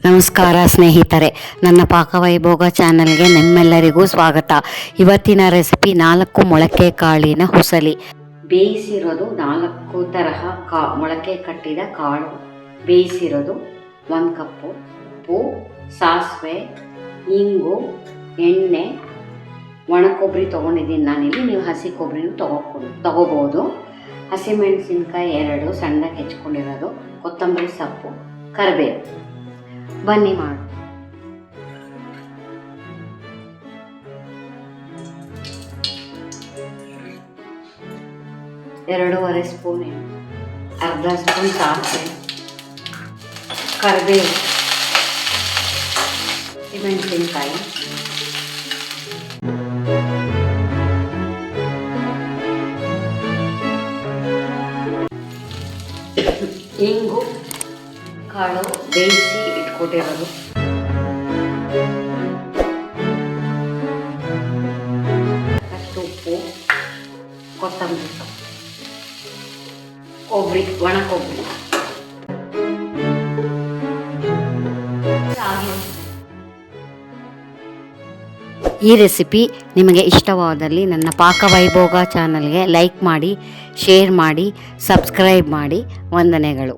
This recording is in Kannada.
ನಮಸ್ಕಾರ ಸ್ನೇಹಿತರೆ, ನನ್ನ ಪಾಕವೈಭೋಗ ಚಾನಲ್ಗೆ ನಿಮ್ಮೆಲ್ಲರಿಗೂ ಸ್ವಾಗತ. ಇವತ್ತಿನ ರೆಸಿಪಿ 4 ಮೊಳಕೆ ಕಾಳಿನ ಹುಸಲಿ. ಬೇಯಿಸಿರೋದು 4 ತರಹ ಮೊಳಕೆ ಕಟ್ಟಿದ ಕಾಳು ಬೇಯಿಸಿರೋದು 1 ಕಪ್ಪು. ಉಪ್ಪು, ಸಾಸಿವೆ, ಇಂಗು, ಎಣ್ಣೆ, ಒಣ ಕೊಬ್ಬರಿ ತೊಗೊಂಡಿದ್ದೀನಿ ನಾನಿಲ್ಲಿ. ನೀವು ಹಸಿ ಕೊಬ್ಬರಿನೂ ತಗೋಬೋದು. ಹಸಿಮೆಣಸಿನ್ಕಾಯಿ 2 ಸಣ್ಣಗೆ ಹೆಚ್ಕೊಂಡಿರೋದು, ಕೊತ್ತಂಬರಿ ಸೊಪ್ಪು, ಕರಿಬೇವು. ಬನ್ನಿ ಮಾಡು. ಎರಡೂವರೆ ಸ್ಪೂನ್ ಎಣ್ಣೆ, ಅರ್ಧ ಸ್ಪೂನ್ ಸಾಸಿವೆ, ಕರಿಬೇವು, ಮೆಣಸಿನಕಾಯಿ, ಇಂಗು, ಕಾಳು ಬೇಯಿಸಿ ಇಟ್ಕೊಟ್ಟಿರೋದು, ಅಷ್ಟು ಉಪ್ಪು, ಕೊತ್ತಂಬರಿ ಸೊಪ್ಪು, ಕೊಬ್ಬರಿ, ಒಣ ಕೊಬ್ಬರಿ. ಈ ರೆಸಿಪಿ ನಿಮಗೆ ಇಷ್ಟವಾದಲ್ಲಿ ನನ್ನ ಪಾಕವೈಭೋಗ ಚಾನಲ್ಗೆ ಲೈಕ್ ಮಾಡಿ, ಶೇರ್ ಮಾಡಿ, ಸಬ್ಸ್ಕ್ರೈಬ್ ಮಾಡಿ. ವಂದನೆಗಳು.